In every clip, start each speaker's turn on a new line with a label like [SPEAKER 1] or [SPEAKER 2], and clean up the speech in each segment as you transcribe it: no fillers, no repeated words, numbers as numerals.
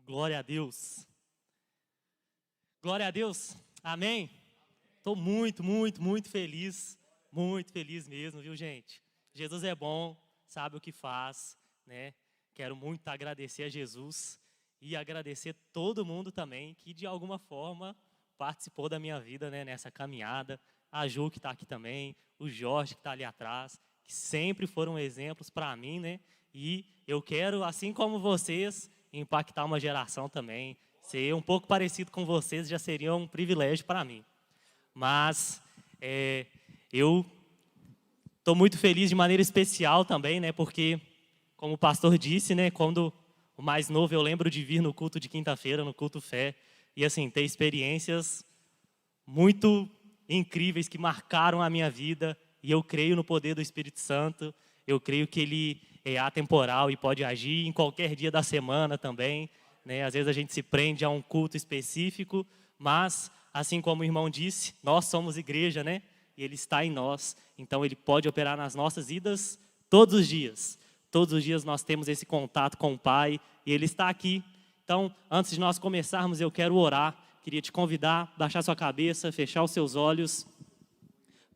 [SPEAKER 1] Glória a Deus. Glória a Deus. Amém? Estou muito feliz. Muito feliz mesmo, viu, gente? Jesus é bom, sabe o que faz, né? Quero muito agradecer a Jesus e agradecer todo mundo também que, de alguma forma, participou da minha vida, né, nessa caminhada. A Ju, que está aqui também, o Jorge, que está ali atrás, que sempre foram exemplos para mim, né? E eu quero, assim como vocês, impactar uma geração também. Ser um pouco parecido com vocês já seria um privilégio para mim. Mas eu estou muito feliz de maneira especial também, né? Porque, como o pastor disse, né? Quando o mais novo, eu lembro de vir no culto de quinta-feira, no culto fé, e assim, ter experiências muito incríveis que marcaram a minha vida. E eu creio no poder do Espírito Santo. Eu creio que Ele é atemporal e pode agir em qualquer dia da semana também, né? Às vezes a gente se prende a um culto específico, mas, assim como o irmão disse, nós somos igreja, né? E Ele está em nós, então Ele pode operar nas nossas vidas todos os dias. Todos os dias nós temos esse contato com o Pai e Ele está aqui. Então, antes de nós começarmos, eu quero orar. Queria te convidar a baixar sua cabeça, fechar os seus olhos.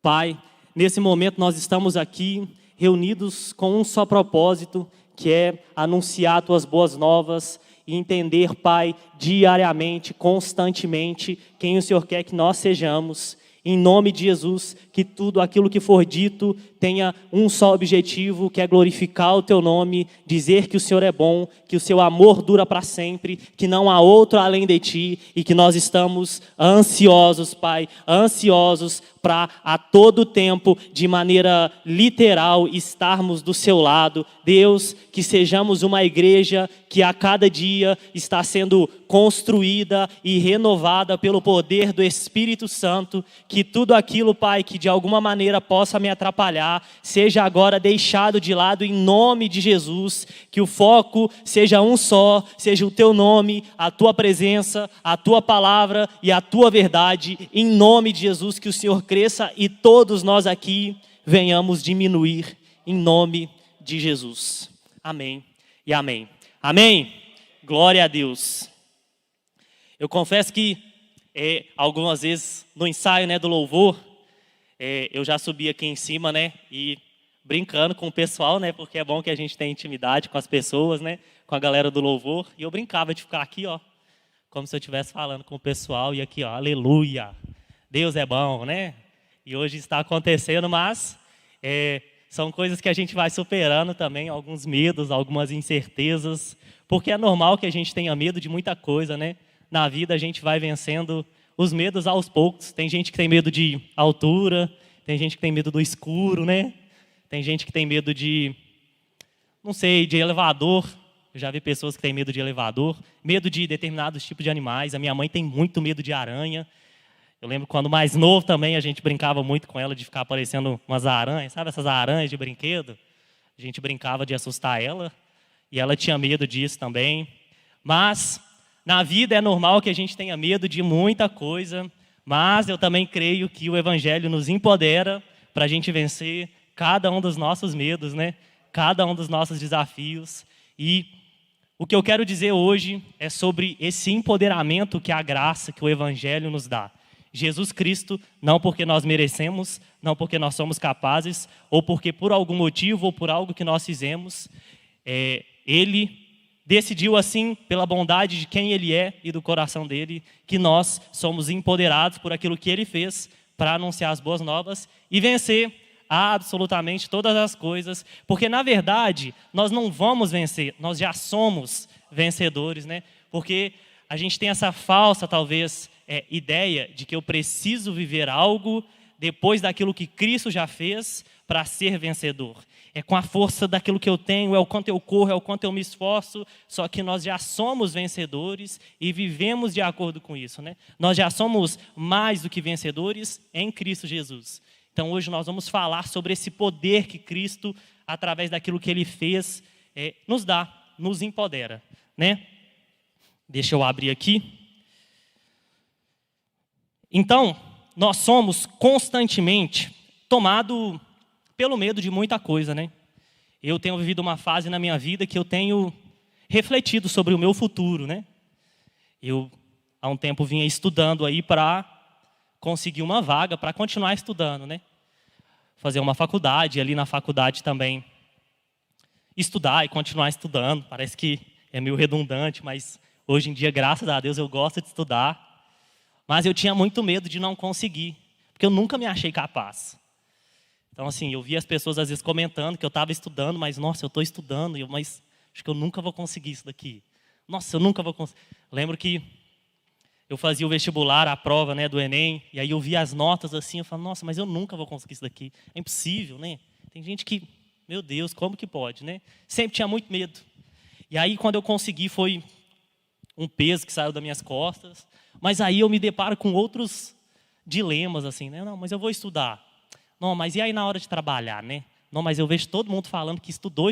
[SPEAKER 1] Pai, nesse momento nós estamos aqui reunidos com um só propósito, que é anunciar Tuas boas novas e entender, Pai, diariamente, constantemente, quem o Senhor quer que nós sejamos. Em nome de Jesus, que tudo aquilo que for dito tenha um só objetivo, que é glorificar o Teu nome, dizer que o Senhor é bom, que o Seu amor dura para sempre, que não há outro além de Ti e que nós estamos ansiosos, Pai, ansiosos para a todo tempo, de maneira literal, estarmos do Seu lado. Deus, que sejamos uma igreja que a cada dia está sendo construída e renovada pelo poder do Espírito Santo, que tudo aquilo, Pai, que de alguma maneira possa me atrapalhar, seja agora deixado de lado em nome de Jesus, que o foco seja um só, seja o Teu nome, a Tua presença, a Tua palavra e a Tua verdade, em nome de Jesus, que o Senhor cresça e todos nós aqui venhamos diminuir, em nome de Jesus. Amém e amém. Amém? Glória a Deus. Eu confesso que algumas vezes no ensaio, né, do louvor, eu já subi aqui em cima, né, e brincando com o pessoal, né, porque é bom que a gente tenha intimidade com as pessoas, né, com a galera do louvor, e eu brincava de ficar aqui, ó, como se eu estivesse falando com o pessoal, e aqui, ó, aleluia, Deus é bom, né, e hoje está acontecendo, mas são coisas que a gente vai superando também, alguns medos, algumas incertezas, porque é normal que a gente tenha medo de muita coisa, né, na vida a gente vai vencendo os medos aos poucos. Tem gente que tem medo de altura, tem gente que tem medo do escuro, né? Tem gente que tem medo de, não sei, de elevador. Eu já vi pessoas que têm medo de elevador, medo de determinados tipos de animais. A minha mãe tem muito medo de aranha. Eu lembro quando mais novo também a gente brincava muito com ela de ficar aparecendo umas aranhas, sabe essas aranhas de brinquedo? A gente brincava de assustar ela e ela tinha medo disso também. Mas na vida é normal que a gente tenha medo de muita coisa, mas eu também creio que o Evangelho nos empodera para a gente vencer cada um dos nossos medos, né? Cada um dos nossos desafios. E o que eu quero dizer hoje é sobre esse empoderamento que a graça, que o Evangelho nos dá. Jesus Cristo, não porque nós merecemos, não porque nós somos capazes, ou porque por algum motivo ou por algo que nós fizemos, Ele decidiu assim, pela bondade de quem Ele é e do coração dEle, que nós somos empoderados por aquilo que Ele fez para anunciar as boas novas e vencer absolutamente todas as coisas, porque na verdade nós não vamos vencer, nós já somos vencedores, né? Porque a gente tem essa falsa, talvez, ideia de que eu preciso viver algo depois daquilo que Cristo já fez para ser vencedor. É com a força daquilo que eu tenho, é o quanto eu corro, é o quanto eu me esforço, só que nós já somos vencedores e vivemos de acordo com isso, né? Nós já somos mais do que vencedores em Cristo Jesus. Então hoje nós vamos falar sobre esse poder que Cristo, através daquilo que Ele fez, nos dá, nos empodera, né? Deixa eu abrir aqui. Então, nós somos constantemente tomados pelo medo de muita coisa, né? Eu tenho vivido uma fase na minha vida que eu tenho refletido sobre o meu futuro, né? Eu, há um tempo, vinha estudando aí para conseguir uma vaga, para continuar estudando, né? Fazer uma faculdade, ali na faculdade também estudar e continuar estudando. Parece que é meio redundante, mas hoje em dia, graças a Deus, eu gosto de estudar. Mas eu tinha muito medo de não conseguir, porque eu nunca me achei capaz. Então, assim, eu via as pessoas às vezes comentando que eu estava estudando, mas, nossa, eu estou estudando, mas acho que eu nunca vou conseguir isso daqui. Nossa, eu nunca vou conseguir. Lembro que eu fazia o vestibular, a prova, né, do Enem, e aí eu via as notas assim, eu falava, nossa, mas eu nunca vou conseguir isso daqui. É impossível, né? Tem gente que, meu Deus, como que pode, né? Sempre tinha muito medo. E aí, quando eu consegui, foi um peso que saiu das minhas costas. Mas aí eu me deparo com outros dilemas, assim, né? Não, mas eu vou estudar. Não, mas e aí na hora de trabalhar, né? Não, mas eu vejo todo mundo falando que estudou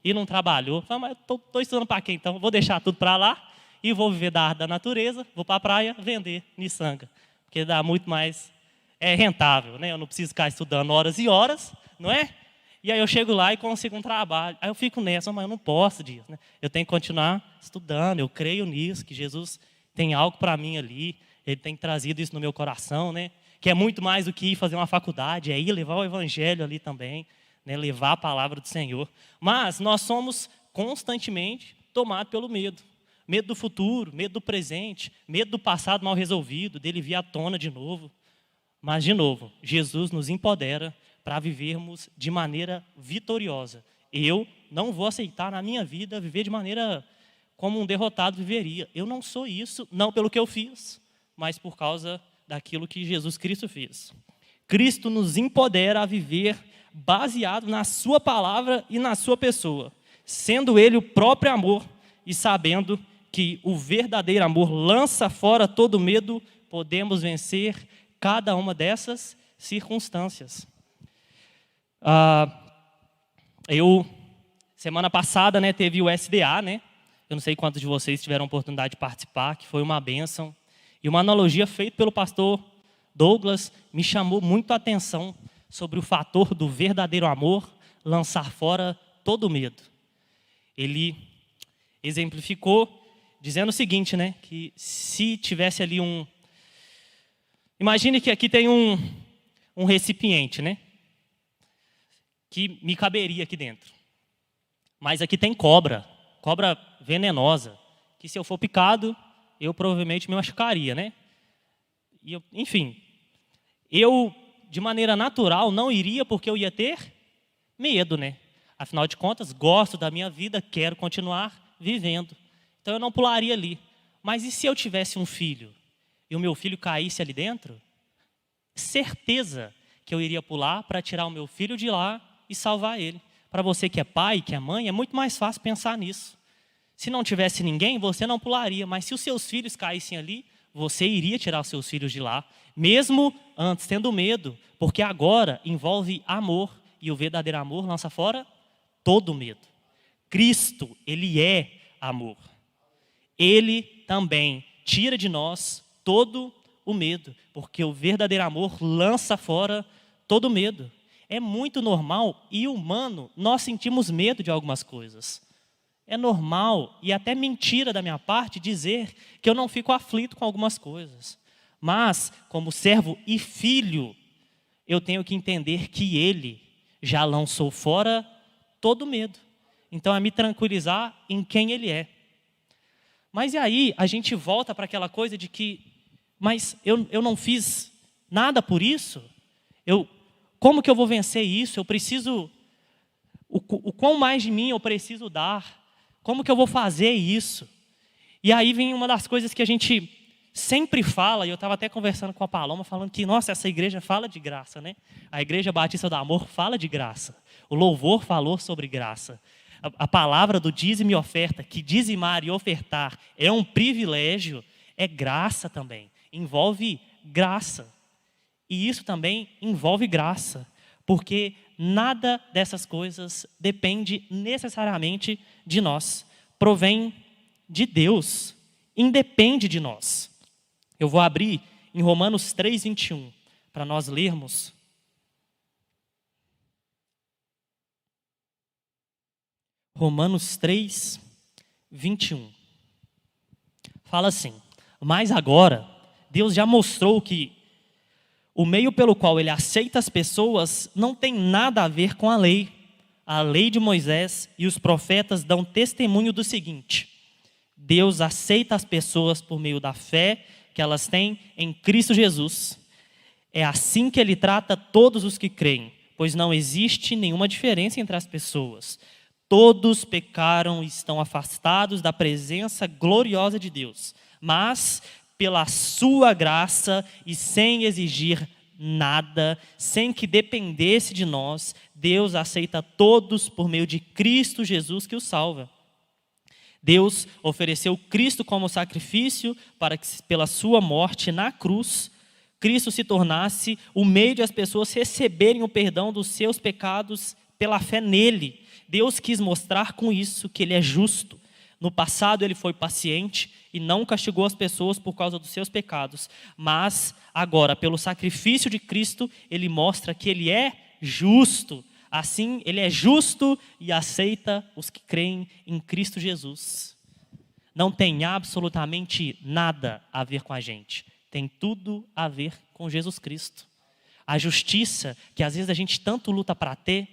[SPEAKER 1] e não trabalhou. Eu falo, mas eu estou estudando para quê, então? Vou deixar tudo para lá e vou viver da arte da natureza, vou para a praia vender miçanga. Porque dá muito mais, é rentável, né? Eu não preciso ficar estudando horas e horas, não é? E aí eu chego lá e consigo um trabalho. Aí eu fico nessa, mas eu não posso disso, né? Eu tenho que continuar estudando, eu creio nisso, que Jesus tem algo para mim ali, Ele tem trazido isso no meu coração, né? Que é muito mais do que ir fazer uma faculdade, é ir levar o evangelho ali também, né? Levar a palavra do Senhor. Mas nós somos constantemente tomados pelo medo. Medo do futuro, medo do presente, medo do passado mal resolvido, dele vir à tona de novo. Mas, de novo, Jesus nos empodera para vivermos de maneira vitoriosa. Eu não vou aceitar na minha vida viver de maneira como um derrotado viveria. Eu não sou isso, não pelo que eu fiz, mas por causa daquilo que Jesus Cristo fez. Cristo nos empodera a viver baseado na sua palavra e na sua pessoa, sendo Ele o próprio amor e sabendo que o verdadeiro amor lança fora todo medo, podemos vencer cada uma dessas circunstâncias. Semana passada, né, teve o SDA, né? Eu não sei quantos de vocês tiveram a oportunidade de participar, que foi uma bênção. E uma analogia feita pelo pastor Douglas me chamou muito a atenção sobre o fator do verdadeiro amor lançar fora todo medo. Ele exemplificou dizendo o seguinte, né, que se tivesse ali imagine que aqui tem um recipiente, né, que me caberia aqui dentro. Mas aqui tem cobra venenosa, que se eu for picado, eu provavelmente me machucaria, né? Enfim, eu, de maneira natural, não iria porque eu ia ter medo, né? Afinal de contas, gosto da minha vida, quero continuar vivendo. Então eu não pularia ali. Mas e se eu tivesse um filho e o meu filho caísse ali dentro? Certeza que eu iria pular para tirar o meu filho de lá e salvar ele. Para você que é pai, que é mãe, é muito mais fácil pensar nisso. Se não tivesse ninguém, você não pularia. Mas se os seus filhos caíssem ali, você iria tirar os seus filhos de lá. Mesmo antes tendo medo. Porque agora envolve amor. E o verdadeiro amor lança fora todo medo. Cristo, Ele é amor. Ele também tira de nós todo o medo. Porque o verdadeiro amor lança fora todo medo. É muito normal e humano nós sentimos medo de algumas coisas. É normal e até mentira da minha parte dizer que eu não fico aflito com algumas coisas. Mas, como servo e filho, eu tenho que entender que Ele já lançou fora todo medo. Então, é me tranquilizar em quem Ele é. Mas e aí, a gente volta para aquela coisa de que, mas eu não fiz nada por isso? Como que eu vou vencer isso? Eu preciso, o quão mais de mim eu preciso dar? Como que eu vou fazer isso? E aí vem uma das coisas que a gente sempre fala, e eu estava até conversando com a Paloma, falando que, nossa, essa igreja fala de graça, né? A Igreja Batista do Amor fala de graça. O louvor falou sobre graça. A palavra do dízimo e oferta, que dizimar e ofertar é um privilégio, é graça também. Envolve graça. E isso também envolve graça, porque nada dessas coisas depende necessariamente de nós. Provém de Deus, independe de nós. Eu vou abrir em Romanos 3:21, para nós lermos. Romanos 3:21. fala assim: mas agora, Deus já mostrou que o meio pelo qual ele aceita as pessoas não tem nada a ver com a lei. A lei de Moisés e os profetas dão testemunho do seguinte: Deus aceita as pessoas por meio da fé que elas têm em Cristo Jesus. É assim que ele trata todos os que creem, pois não existe nenhuma diferença entre as pessoas. Todos pecaram e estão afastados da presença gloriosa de Deus, mas pela sua graça e sem exigir nada, sem que dependesse de nós, Deus aceita todos por meio de Cristo Jesus que os salva. Deus ofereceu Cristo como sacrifício para que, pela sua morte na cruz, Cristo se tornasse o meio de as pessoas receberem o perdão dos seus pecados pela fé nele. Deus quis mostrar com isso que ele é justo. No passado ele foi paciente e não castigou as pessoas por causa dos seus pecados. Mas agora, pelo sacrifício de Cristo, ele mostra que ele é justo. Assim, ele é justo e aceita os que creem em Cristo Jesus. Não tem absolutamente nada a ver com a gente. Tem tudo a ver com Jesus Cristo. A justiça que às vezes a gente tanto luta para ter.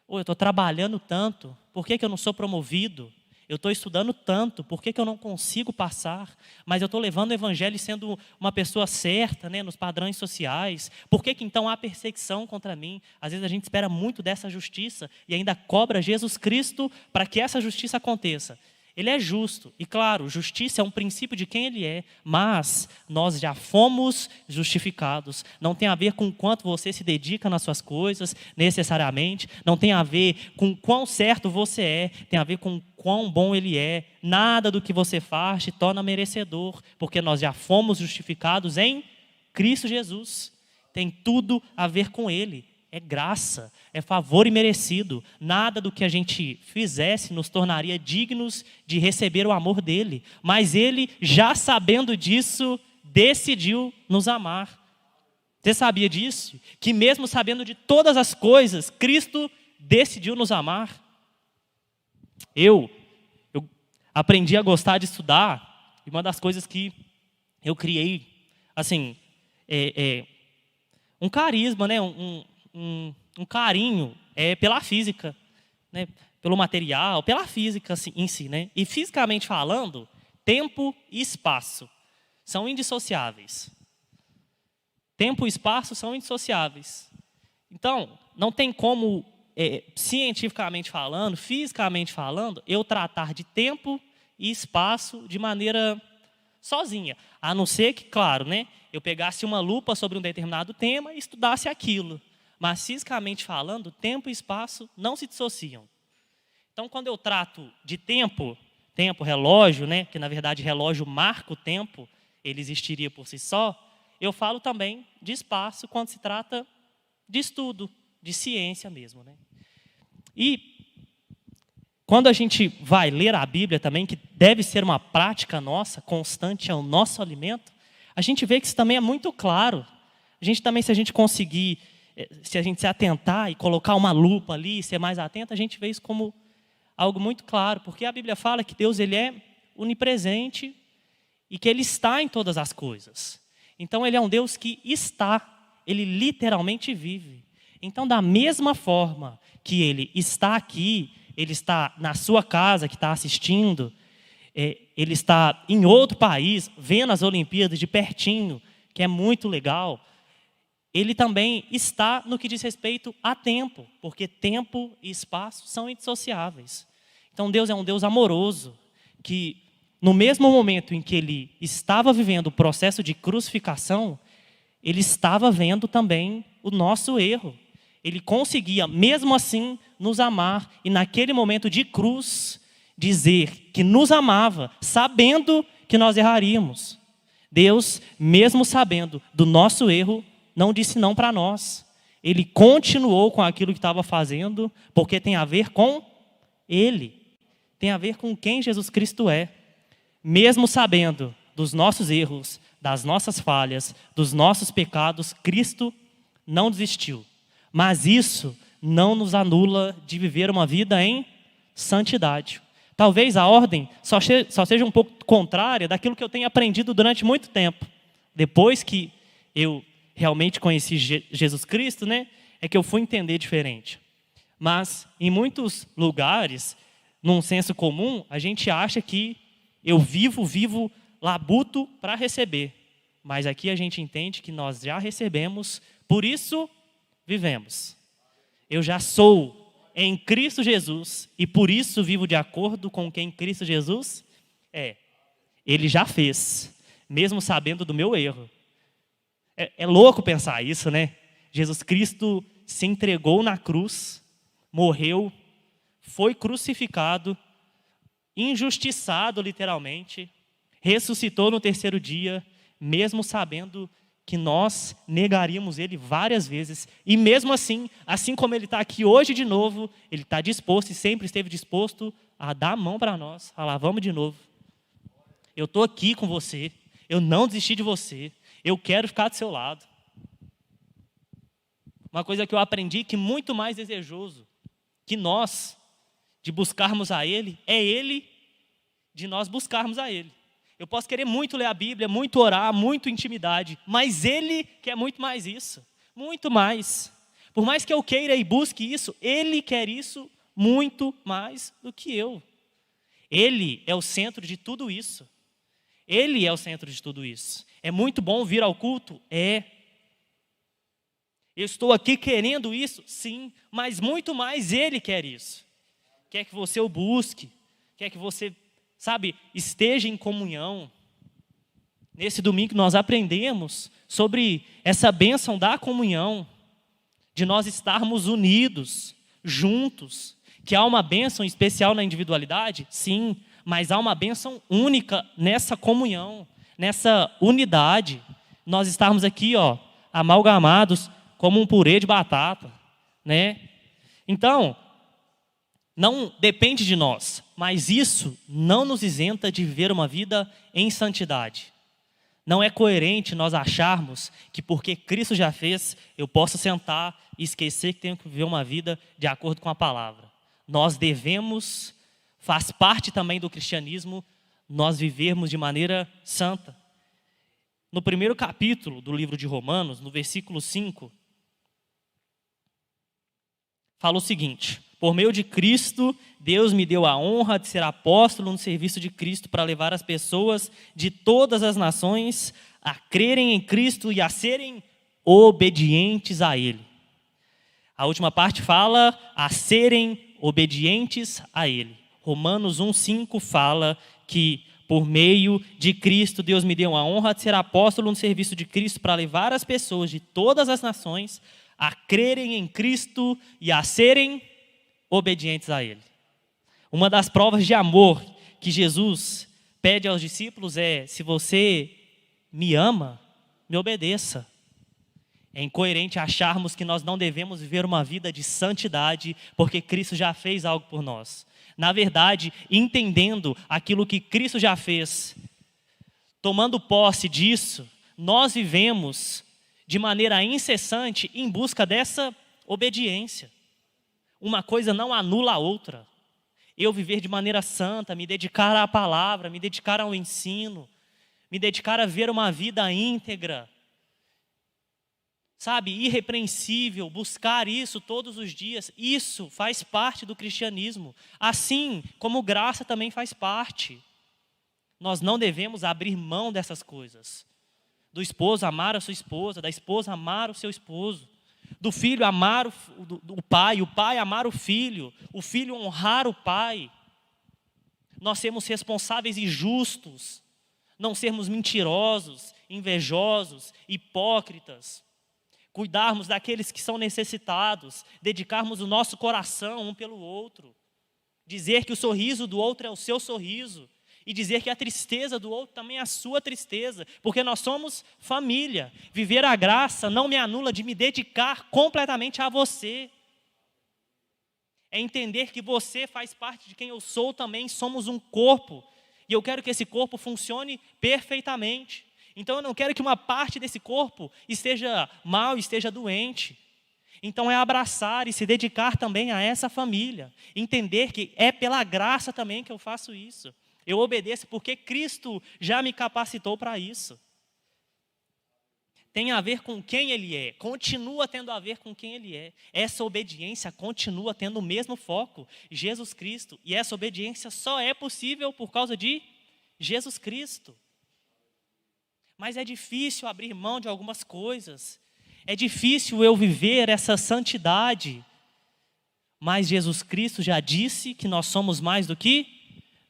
[SPEAKER 1] Eu estou trabalhando tanto, por que eu não sou promovido? Eu estou estudando tanto, por que eu não consigo passar? Mas eu estou levando o evangelho sendo uma pessoa certa, né, nos padrões sociais. Por que então há perseguição contra mim? Às vezes a gente espera muito dessa justiça e ainda cobra Jesus Cristo para que essa justiça aconteça. Ele é justo, e claro, justiça é um princípio de quem ele é, mas nós já fomos justificados. Não tem a ver com quanto você se dedica nas suas coisas, necessariamente. Não tem a ver com quão certo você é, tem a ver com quão bom ele é. Nada do que você faz te torna merecedor, porque nós já fomos justificados em Cristo Jesus. Tem tudo a ver com ele. É graça, é favor imerecido. Nada do que a gente fizesse nos tornaria dignos de receber o amor dele. Mas ele, já sabendo disso, decidiu nos amar. Você sabia disso? Que mesmo sabendo de todas as coisas, Cristo decidiu nos amar. Eu aprendi a gostar de estudar, e uma das coisas que eu criei, assim, um carisma, né? Um carinho pela física, né? Pelo material, pela física assim, em si. Né? E fisicamente falando, tempo e espaço são indissociáveis. Tempo e espaço são indissociáveis. Então, não tem como, cientificamente falando, fisicamente falando, eu tratar de tempo e espaço de maneira sozinha. A não ser que, claro, né, eu pegasse uma lupa sobre um determinado tema e estudasse aquilo. Mas, fisicamente falando, tempo e espaço não se dissociam. Então, quando eu trato de tempo, relógio, né, que na verdade relógio marca o tempo, ele existiria por si só, eu falo também de espaço quando se trata de estudo, de ciência mesmo. Né? E quando a gente vai ler a Bíblia também, que deve ser uma prática nossa, constante, é o nosso alimento, a gente vê que isso também é muito claro. A gente também, se a gente conseguir, se a gente se atentar e colocar uma lupa ali e ser mais atento, a gente vê isso como algo muito claro, porque a Bíblia fala que Deus ele é onipresente e que Ele está em todas as coisas. Então Ele é um Deus que está, Ele literalmente vive. Então da mesma forma que Ele está aqui, Ele está na sua casa que está assistindo, Ele está em outro país, vendo as Olimpíadas de pertinho, que é muito legal, Ele também está no que diz respeito a tempo, porque tempo e espaço são indissociáveis. Então Deus é um Deus amoroso, que no mesmo momento em que Ele estava vivendo o processo de crucificação, Ele estava vendo também o nosso erro. Ele conseguia, mesmo assim, nos amar e naquele momento de cruz, dizer que nos amava, sabendo que nós erraríamos. Deus, mesmo sabendo do nosso erro, não disse não para nós. Ele continuou com aquilo que estava fazendo, porque tem a ver com Ele. Tem a ver com quem Jesus Cristo é. Mesmo sabendo dos nossos erros, das nossas falhas, dos nossos pecados, Cristo não desistiu. Mas isso não nos anula de viver uma vida em santidade. talvez a ordem só seja um pouco contrária daquilo que eu tenho aprendido durante muito tempo. Depois que eu realmente conheci Jesus Cristo, né, é que eu fui entender diferente. Mas, em muitos lugares, num senso comum, a gente acha que eu vivo labuto para receber. Mas aqui a gente entende que nós já recebemos, por isso vivemos. Eu já sou em Cristo Jesus e por isso vivo de acordo com quem Cristo Jesus é. Ele já fez, mesmo sabendo do meu erro. É louco pensar isso, né? Jesus Cristo se entregou na cruz, morreu, foi crucificado, injustiçado literalmente, ressuscitou no terceiro dia, mesmo sabendo que nós negaríamos Ele várias vezes. E mesmo assim como Ele está aqui hoje de novo, Ele está disposto e sempre esteve disposto a dar a mão para nós, falar, vamos de novo. Eu estou aqui com você, eu não desisti de você, eu quero ficar do seu lado. Uma coisa que eu aprendi que muito mais desejoso que nós, de buscarmos a Ele, é Ele de nós buscarmos a Ele. Eu posso querer muito ler a Bíblia, muito orar, muito intimidade, mas Ele quer muito mais isso, muito mais. Por mais que eu queira e busque isso, Ele quer isso muito mais do que eu. Ele é o centro de tudo isso. Ele é o centro de tudo isso. É muito bom vir ao culto? É. Eu estou aqui querendo isso? Sim, mas muito mais Ele quer isso. Quer que você o busque, quer que você, esteja em comunhão. Nesse domingo nós aprendemos sobre essa bênção da comunhão, de nós estarmos unidos, juntos, que há uma bênção especial na individualidade? Sim, mas há uma bênção única nessa comunhão, nessa unidade. Nós estarmos aqui, amalgamados como um purê de batata, né? Então, não depende de nós, mas isso não nos isenta de viver uma vida em santidade. Não é coerente nós acharmos que porque Cristo já fez, eu posso sentar e esquecer que tenho que viver uma vida de acordo com a palavra. Nós devemos, faz parte também do cristianismo, nós vivermos de maneira santa. No primeiro capítulo do livro de Romanos, no versículo 5, fala o seguinte: por meio de Cristo, Deus me deu a honra de ser apóstolo no serviço de Cristo para levar as pessoas de todas as nações a crerem em Cristo e a serem obedientes a Ele. A última parte fala a serem obedientes a Ele. Romanos 1,5 fala que por meio de Cristo, Deus me deu a honra de ser apóstolo no serviço de Cristo para levar as pessoas de todas as nações a crerem em Cristo e a serem obedientes a Ele. Uma das provas de amor que Jesus pede aos discípulos é: se você me ama, me obedeça. É incoerente acharmos que nós não devemos viver uma vida de santidade porque Cristo já fez algo por nós. Na verdade, entendendo aquilo que Cristo já fez, tomando posse disso, nós vivemos de maneira incessante em busca dessa obediência. Uma coisa não anula a outra. Eu viver de maneira santa, me dedicar à palavra, me dedicar ao ensino, me dedicar a ver uma vida íntegra, irrepreensível, buscar isso todos os dias, isso faz parte do cristianismo. Assim como graça também faz parte. Nós não devemos abrir mão dessas coisas. Do esposo amar a sua esposa, da esposa amar o seu esposo, do filho amar o pai amar o filho honrar o pai. Nós sermos responsáveis e justos, não sermos mentirosos, invejosos, hipócritas. Cuidarmos daqueles que são necessitados, dedicarmos o nosso coração um pelo outro, dizer que o sorriso do outro é o seu sorriso e dizer que a tristeza do outro também é a sua tristeza, porque nós somos família. Viver a graça não me anula de me dedicar completamente a você. É entender que você faz parte de quem eu sou também, somos um corpo, e eu quero que esse corpo funcione perfeitamente. Então eu não quero que uma parte desse corpo esteja mal, esteja doente. Então é abraçar e se dedicar também a essa família. Entender que é pela graça também que eu faço isso. Eu obedeço porque Cristo já me capacitou para isso. Tem a ver com quem Ele é. Continua tendo a ver com quem Ele é. Essa obediência continua tendo o mesmo foco, Jesus Cristo. E essa obediência só é possível por causa de Jesus Cristo. Mas é difícil abrir mão de algumas coisas. É difícil eu viver essa santidade. Mas Jesus Cristo já disse que nós somos mais do que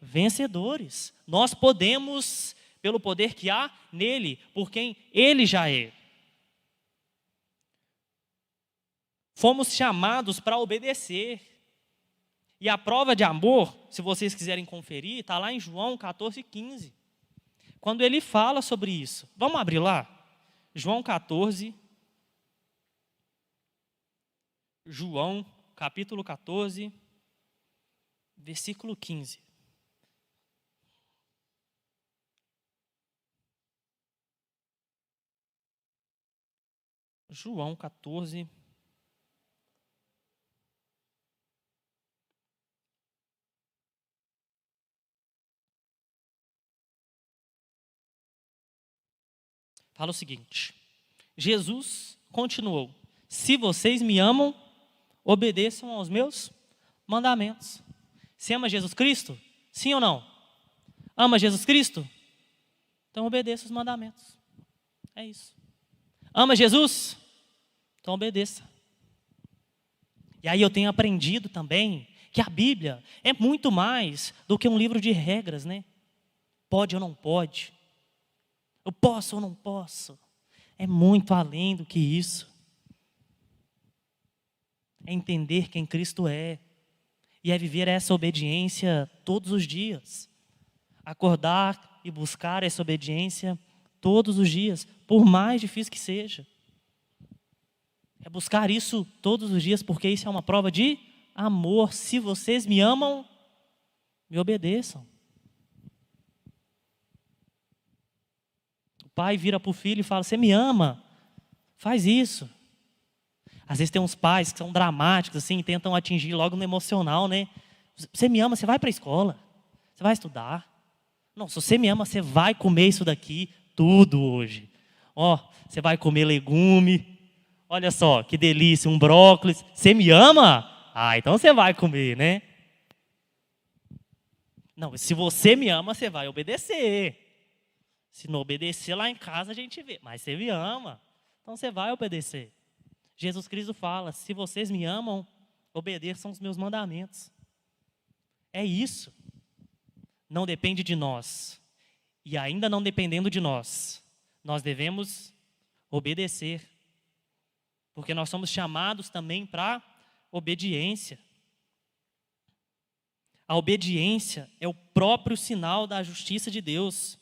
[SPEAKER 1] vencedores. Nós podemos, pelo poder que há nele, por quem ele já é. Fomos chamados para obedecer. E a prova de amor, se vocês quiserem conferir, está lá em João 14:15. Quando ele fala sobre isso. Vamos abrir lá? João 14. João, capítulo 14, versículo 15. João 14. Fala o seguinte: Jesus continuou: se vocês me amam, obedeçam aos meus mandamentos. Você ama Jesus Cristo? Sim ou não? Ama Jesus Cristo? Então obedeça os mandamentos. É isso. Ama Jesus? Então obedeça. E aí eu tenho aprendido também que a Bíblia é muito mais do que um livro de regras, né? Pode ou não pode? Eu posso ou não posso? É muito além do que isso. É entender quem Cristo é. E é viver essa obediência todos os dias. Acordar e buscar essa obediência todos os dias, por mais difícil que seja. É buscar isso todos os dias, porque isso é uma prova de amor. Se vocês me amam, me obedeçam. O pai vira para o filho e fala: você me ama? Faz isso. Às vezes tem uns pais que são dramáticos, assim, tentam atingir logo no emocional, né? Você me ama, você vai para a escola, você vai estudar. Não, se você me ama, você vai comer isso daqui tudo hoje. Ó, você vai comer legume. Olha só, que delícia, um brócolis. Você me ama? Ah, então você vai comer, né? Não, se você me ama, você vai obedecer. Se não obedecer lá em casa, a gente vê. Mas você me ama, então você vai obedecer. Jesus Cristo fala: se vocês me amam, obedeçam os meus mandamentos. É isso. Não depende de nós. E ainda não dependendo de nós, nós devemos obedecer. Porque nós somos chamados também para obediência. A obediência é o próprio sinal da justiça de Deus.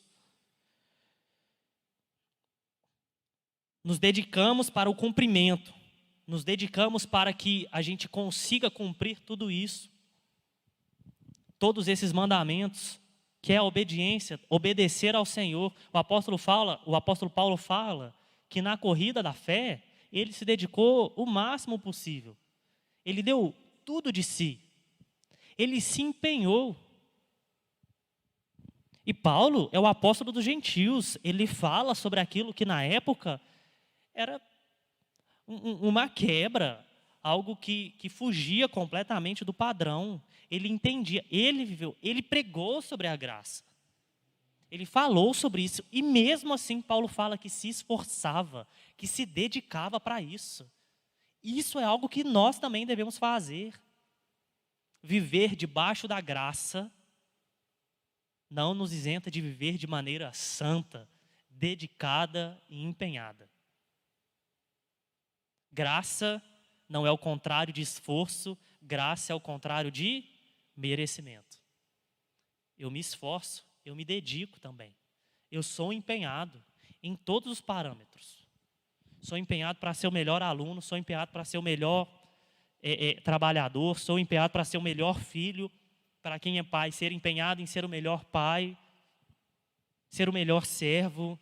[SPEAKER 1] Nos dedicamos para o cumprimento. Nos dedicamos para que a gente consiga cumprir tudo isso. Todos esses mandamentos, que é a obediência, obedecer ao Senhor. O apóstolo Paulo fala que na corrida da fé, ele se dedicou o máximo possível. Ele deu tudo de si. Ele se empenhou. E Paulo é o apóstolo dos gentios. Ele fala sobre aquilo que na época era uma quebra, algo que fugia completamente do padrão. Ele entendia, ele viveu, ele pregou sobre a graça. Ele falou sobre isso. E mesmo assim Paulo fala que se esforçava, que se dedicava para isso. Isso é algo que nós também devemos fazer. Viver debaixo da graça não nos isenta de viver de maneira santa, dedicada e empenhada. Graça não é o contrário de esforço, graça é o contrário de merecimento. Eu me esforço, eu me dedico também. Eu sou empenhado em todos os parâmetros. Sou empenhado para ser o melhor aluno, sou empenhado para ser o melhor trabalhador, sou empenhado para ser o melhor filho, para quem é pai, ser empenhado em ser o melhor pai, ser o melhor servo,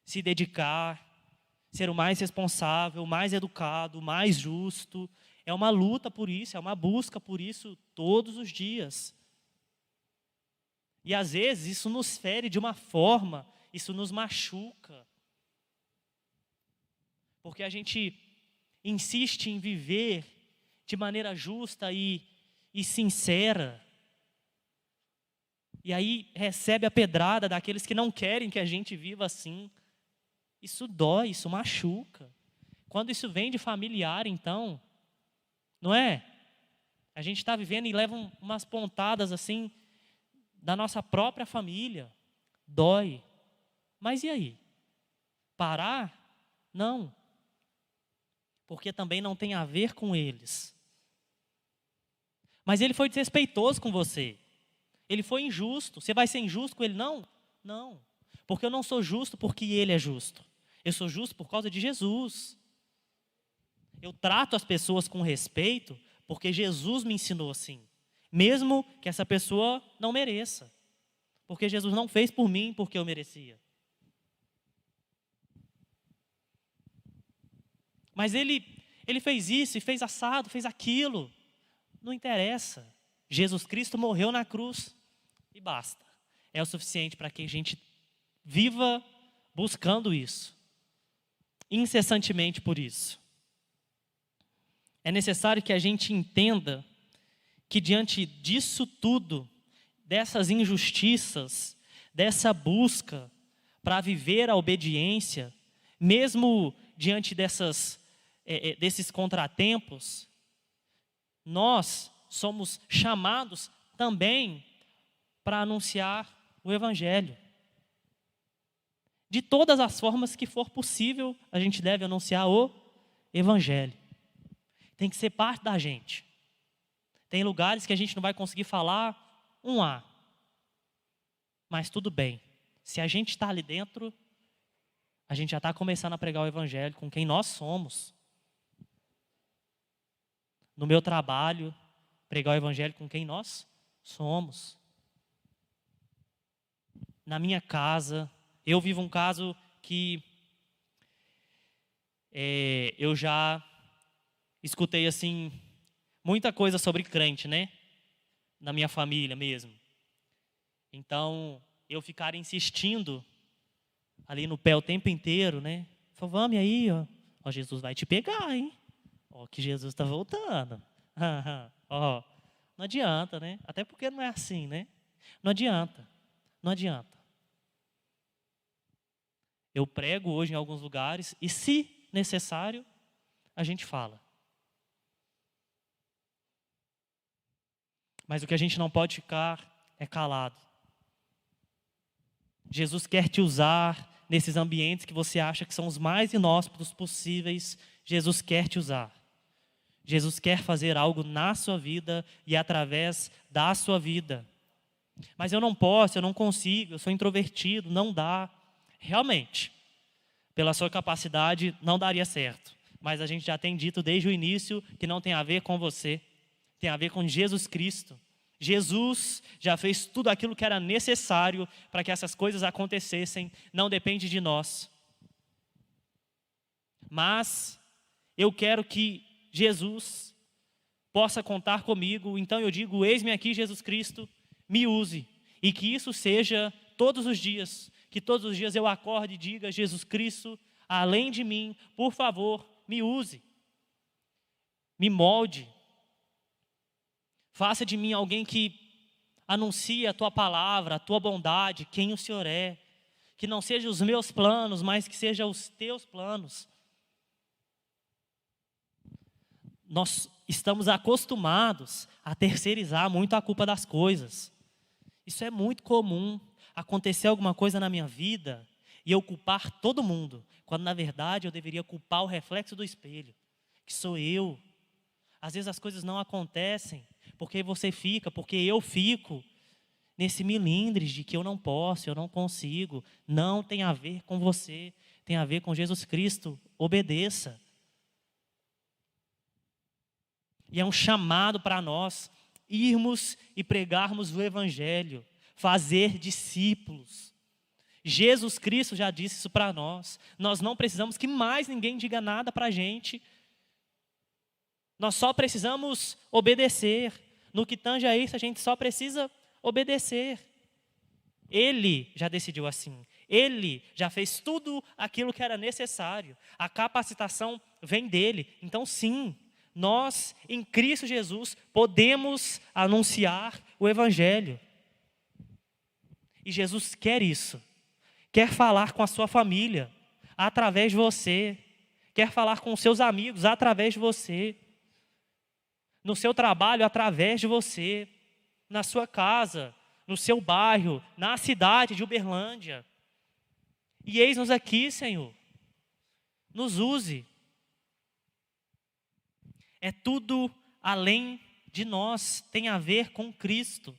[SPEAKER 1] se dedicar. ser o mais responsável, o mais educado, o mais justo. É uma luta por isso, é uma busca por isso todos os dias. E às vezes isso nos fere de uma forma, isso nos machuca. Porque a gente insiste em viver de maneira justa e sincera. E aí recebe a pedrada daqueles que não querem que a gente viva assim. Isso dói, isso machuca. Quando isso vem de familiar, então, não é? A gente está vivendo e leva umas pontadas assim da nossa própria família. Dói. Mas e aí? Parar? Não. Porque também não tem a ver com eles. Mas ele foi desrespeitoso com você. Ele foi injusto. Você vai ser injusto com ele? Não. Não. Porque eu não sou justo porque ele é justo. Eu sou justo por causa de Jesus. Eu trato as pessoas com respeito porque Jesus me ensinou assim. Mesmo que essa pessoa não mereça. Porque Jesus não fez por mim porque eu merecia. Mas ele fez isso e fez assado, fez aquilo. Não interessa. Jesus Cristo morreu na cruz e basta. É o suficiente para que a gente viva buscando isso. Incessantemente por isso. É necessário que a gente entenda que diante disso tudo, dessas injustiças, dessa busca para viver a obediência, mesmo diante desses contratempos, nós somos chamados também para anunciar o Evangelho. De todas as formas que for possível, a gente deve anunciar o Evangelho. Tem que ser parte da gente. Tem lugares que a gente não vai conseguir falar um A. Mas tudo bem. Se a gente está ali dentro, a gente já está começando a pregar o Evangelho com quem nós somos. No meu trabalho, pregar o Evangelho com quem nós somos. Na minha casa, eu vivo um caso que eu já escutei assim muita coisa sobre crente, né? Na minha família mesmo. Então, eu ficar insistindo ali no pé o tempo inteiro, né? Falei, vamos aí, ó, Jesus vai te pegar, hein? Ó, que Jesus está voltando. Ó, não adianta, né? Até porque não é assim, né? Não adianta, não adianta. Eu prego hoje em alguns lugares e, se necessário, a gente fala. Mas o que a gente não pode ficar é calado. Jesus quer te usar nesses ambientes que você acha que são os mais inóspitos possíveis. Jesus quer te usar. Jesus quer fazer algo na sua vida e através da sua vida. Mas eu não posso, eu não consigo, eu sou introvertido, não dá. Realmente, pela sua capacidade, não daria certo. Mas a gente já tem dito desde o início que não tem a ver com você. Tem a ver com Jesus Cristo. Jesus já fez tudo aquilo que era necessário para que essas coisas acontecessem. Não depende de nós. Mas eu quero que Jesus possa contar comigo. Então eu digo, eis-me aqui, Jesus Cristo, me use. E que isso seja todos os dias. Que todos os dias eu acorde e diga, Jesus Cristo, além de mim, por favor, me use. Me molde. Faça de mim alguém que anuncie a tua palavra, a tua bondade, quem o Senhor é. Que não sejam os meus planos, mas que sejam os teus planos. Nós estamos acostumados a terceirizar muito a culpa das coisas. Isso é muito comum. Acontecer alguma coisa na minha vida e eu culpar todo mundo, quando na verdade eu deveria culpar o reflexo do espelho, que sou eu. Às vezes as coisas não acontecem porque você fica, porque eu fico nesse milindres de que eu não posso, eu não consigo. Não tem a ver com você, tem a ver com Jesus Cristo. Obedeça. E é um chamado para nós irmos e pregarmos o Evangelho, fazer discípulos. Jesus Cristo já disse isso para nós. Nós não precisamos que mais ninguém diga nada para a gente. Nós só precisamos obedecer. No que tange a isso, a gente só precisa obedecer. Ele já decidiu assim. Ele já fez tudo aquilo que era necessário. A capacitação vem dele. Então, sim, nós, em Cristo Jesus, podemos anunciar o Evangelho. E Jesus quer isso. Quer falar com a sua família, através de você. Quer falar com os seus amigos, através de você. No seu trabalho, através de você. Na sua casa, no seu bairro, na cidade de Uberlândia. E eis-nos aqui, Senhor. Nos use. É tudo além de nós, tem a ver com Cristo.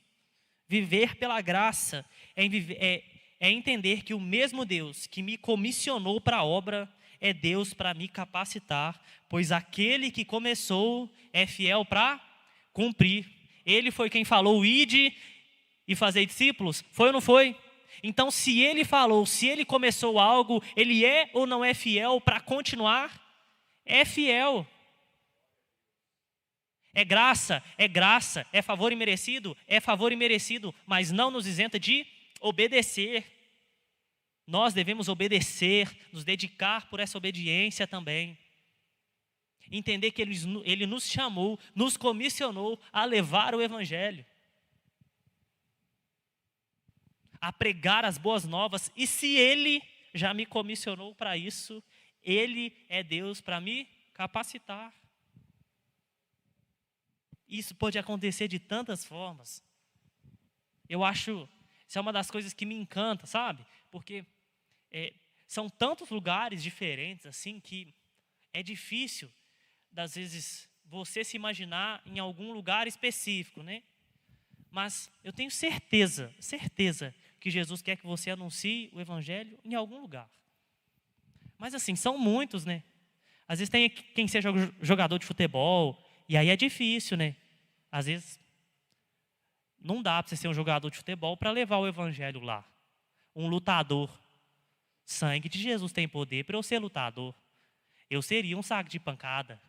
[SPEAKER 1] Viver pela graça é entender que o mesmo Deus que me comissionou para a obra é Deus para me capacitar, pois aquele que começou é fiel para cumprir. Ele foi quem falou, ide e fazer discípulos, foi ou não foi? Então, se ele falou, se ele começou algo, ele é ou não é fiel para continuar? É fiel. É graça, é favor imerecido, mas não nos isenta de obedecer. Nós devemos obedecer, nos dedicar por essa obediência também. Entender que ele nos chamou, nos comissionou a levar o Evangelho. A pregar as boas novas, e se Ele já me comissionou para isso, Ele é Deus para me capacitar. Isso pode acontecer de tantas formas. Eu acho, isso é uma das coisas que me encanta, sabe? Porque são tantos lugares diferentes assim que é difícil, às vezes, você se imaginar em algum lugar específico, né? Mas eu tenho certeza que Jesus quer que você anuncie o Evangelho em algum lugar. Mas assim, são muitos, né? Às vezes tem quem seja jogador de futebol, e aí é difícil, né? Às vezes não dá para você ser um jogador de futebol para levar o Evangelho lá. Um lutador. Sangue de Jesus tem poder para eu ser lutador. Eu seria um saco de pancada.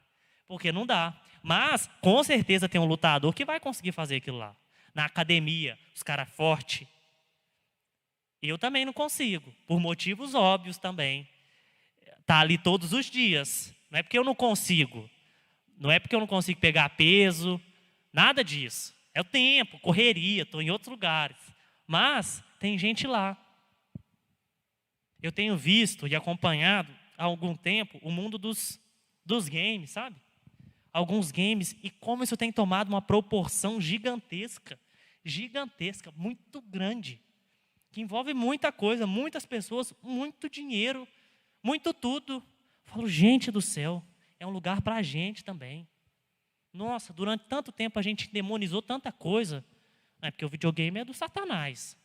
[SPEAKER 1] Porque não dá. Mas, com certeza, tem um lutador que vai conseguir fazer aquilo lá. Na academia, os caras fortes. Eu também não consigo, por motivos óbvios também. Tá ali todos os dias. Não é porque eu não consigo. Não é porque eu não consigo pegar peso. Nada disso. É o tempo, correria, estou em outros lugares. Mas tem gente lá. Eu tenho visto e acompanhado há algum tempo o mundo dos games, sabe? Alguns games, e como isso tem tomado uma proporção gigantesca, muito grande, que envolve muita coisa, muitas pessoas, muito dinheiro, muito tudo. Eu falo, gente do céu, é um lugar para a gente também. Nossa, durante tanto tempo a gente demonizou tanta coisa, né? Porque o videogame é do Satanás.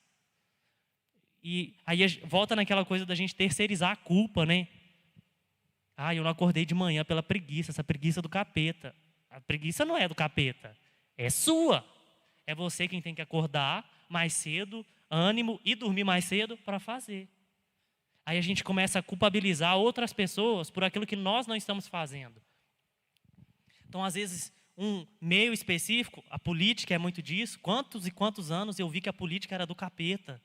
[SPEAKER 1] E aí volta naquela coisa da gente terceirizar a culpa, né? Eu não acordei de manhã pela preguiça, essa preguiça do capeta. A preguiça não é do capeta, é sua. É você quem tem que acordar mais cedo, ânimo e dormir mais cedo para fazer. Aí a gente começa a culpabilizar outras pessoas por aquilo que nós não estamos fazendo. Então, às vezes, um meio específico, a política é muito disso. Quantos e quantos anos eu vi que a política era do capeta.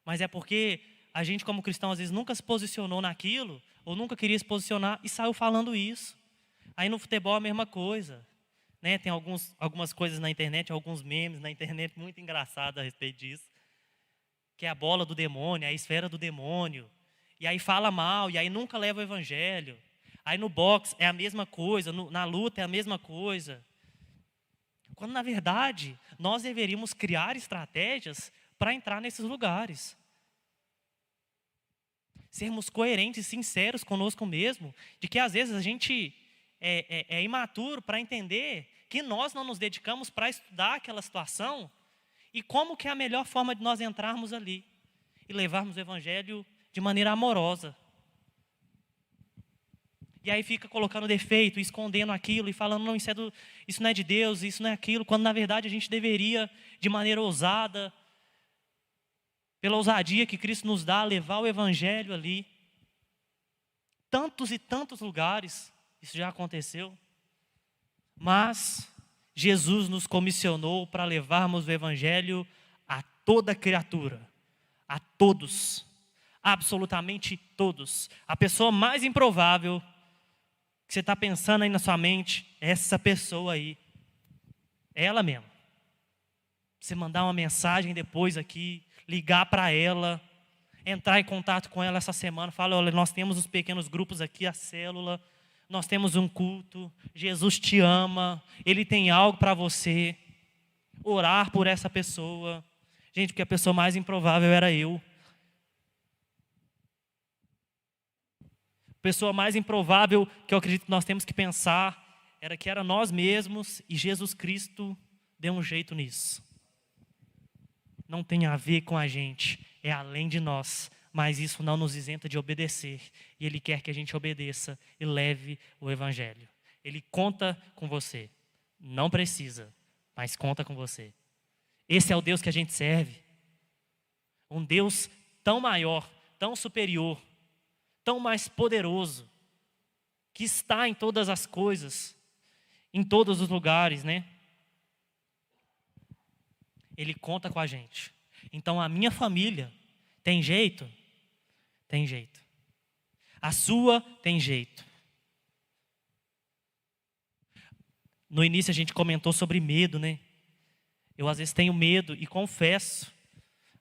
[SPEAKER 1] Mas é porque a gente, como cristão, às vezes nunca se posicionou naquilo, ou nunca queria se posicionar, e saiu falando isso. Aí no futebol a mesma coisa. Né? Tem algumas coisas na internet, alguns memes na internet muito engraçados a respeito disso. Que é a bola do demônio, a esfera do demônio. E aí fala mal, e aí nunca leva o evangelho. Aí no boxe é a mesma coisa, na luta é a mesma coisa. Quando, na verdade, nós deveríamos criar estratégias para entrar nesses lugares. Sermos coerentes e sinceros conosco mesmo, de que às vezes a gente é imaturo para entender que nós não nos dedicamos para estudar aquela situação e como que é a melhor forma de nós entrarmos ali e levarmos o evangelho de maneira amorosa. E aí fica colocando defeito, escondendo aquilo e falando, não, isso não é de Deus, isso não é aquilo, quando na verdade a gente deveria, de maneira ousada, pela ousadia que Cristo nos dá a levar o evangelho ali. Tantos e tantos lugares isso já aconteceu. Mas Jesus nos comissionou para levarmos o evangelho a toda criatura, a todos, absolutamente todos. A pessoa mais improvável que você está pensando aí na sua mente, é essa pessoa aí, é ela mesma. Você mandar uma mensagem depois aqui, ligar para ela, entrar em contato com ela essa semana, falar: olha, nós temos os pequenos grupos aqui, a célula, nós temos um culto, Jesus te ama, Ele tem algo para você. Orar por essa pessoa. Gente, porque a pessoa mais improvável era eu. A pessoa mais improvável que eu acredito que nós temos que pensar era nós mesmos, e Jesus Cristo deu um jeito nisso. Não tem a ver com a gente, é além de nós, mas isso não nos isenta de obedecer, e Ele quer que a gente obedeça e leve o evangelho. Ele conta com você, não precisa, mas conta com você. Esse é o Deus que a gente serve, um Deus tão maior, tão superior, tão mais poderoso, que está em todas as coisas, em todos os lugares, né? Ele conta com a gente. Então a minha família tem jeito? Tem jeito. A sua tem jeito. No início a gente comentou sobre medo, né? Eu às vezes tenho medo e confesso,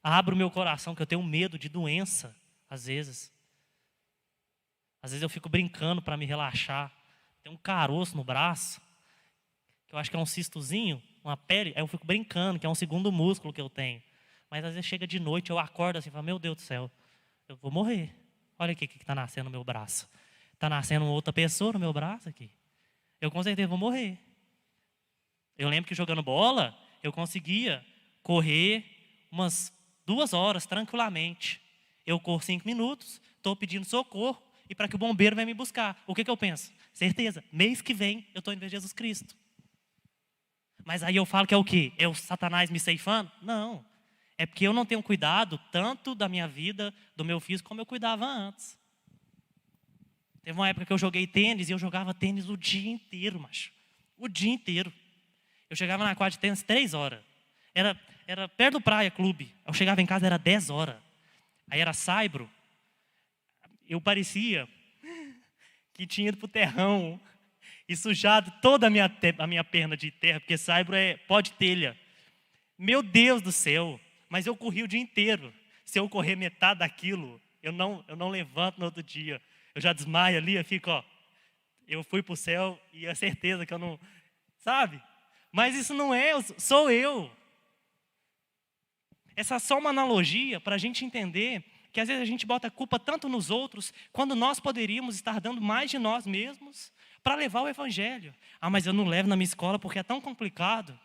[SPEAKER 1] abro o meu coração que eu tenho medo de doença, às vezes. Às vezes eu fico brincando para me relaxar. Tem um caroço no braço, que eu acho que é um cistozinho, uma pele, aí eu fico brincando, que é um segundo músculo que eu tenho. Mas às vezes chega de noite, eu acordo assim e falo: meu Deus do céu, eu vou morrer. Olha aqui o que está nascendo no meu braço. Está nascendo outra pessoa no meu braço aqui. Eu com certeza vou morrer. Eu lembro que jogando bola, eu conseguia correr umas 2 horas tranquilamente. Eu corro 5 minutos, estou pedindo socorro, e para que o bombeiro venha me buscar. O que eu penso? Certeza, mês que vem eu estou indo ver Jesus Cristo. Mas aí eu falo que é o quê? É o Satanás me ceifando? Não. É porque eu não tenho cuidado tanto da minha vida, do meu físico, como eu cuidava antes. Teve uma época que eu joguei tênis, e eu jogava tênis o dia inteiro, macho. O dia inteiro. Eu chegava na quadra de tênis 3 horas. Era perto do Praia Clube. Eu chegava em casa, era 10 horas. Aí era saibro. Eu parecia que tinha ido pro terrão e sujado toda a minha perna de terra, porque saibro é pó de telha. Meu Deus do céu, mas eu corri o dia inteiro. Se eu correr metade daquilo, eu não levanto no outro dia. Eu já desmaio ali, eu fico, ó, eu fui pro céu e é certeza que eu não, sabe? Mas isso não é, sou eu. Essa é só uma analogia para a gente entender que às vezes a gente bota a culpa tanto nos outros, quando nós poderíamos estar dando mais de nós mesmos para levar o evangelho. Ah, mas eu não levo na minha escola porque é tão complicado.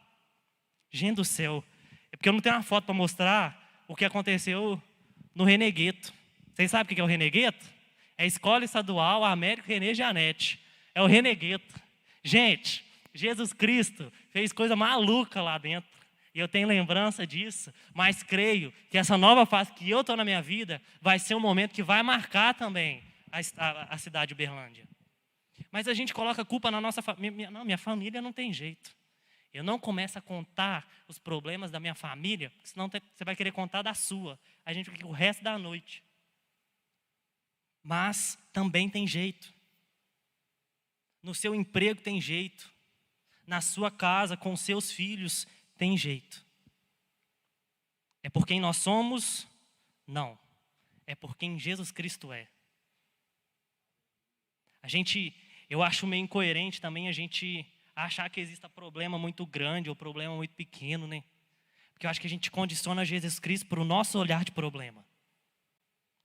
[SPEAKER 1] Gente do céu, é porque eu não tenho uma foto para mostrar o que aconteceu no Renegueto. Vocês sabem o que é o Renegueto? É a Escola Estadual Américo Renê Janete. É o Renegueto. Gente, Jesus Cristo fez coisa maluca lá dentro. E eu tenho lembrança disso, mas creio que essa nova fase que eu estou na minha vida vai ser um momento que vai marcar também a cidade de Uberlândia. Mas a gente coloca a culpa na nossa família. Não, minha família não tem jeito. Eu não começo a contar os problemas da minha família, porque senão você vai querer contar da sua. A gente fica aqui o resto da noite. Mas também tem jeito. No seu emprego tem jeito. Na sua casa, com seus filhos, tem jeito. É por quem nós somos? Não. É por quem Jesus Cristo é. Eu acho meio incoerente também a gente achar que exista problema muito grande ou problema muito pequeno, né? Porque eu acho que a gente condiciona Jesus Cristo para o nosso olhar de problema.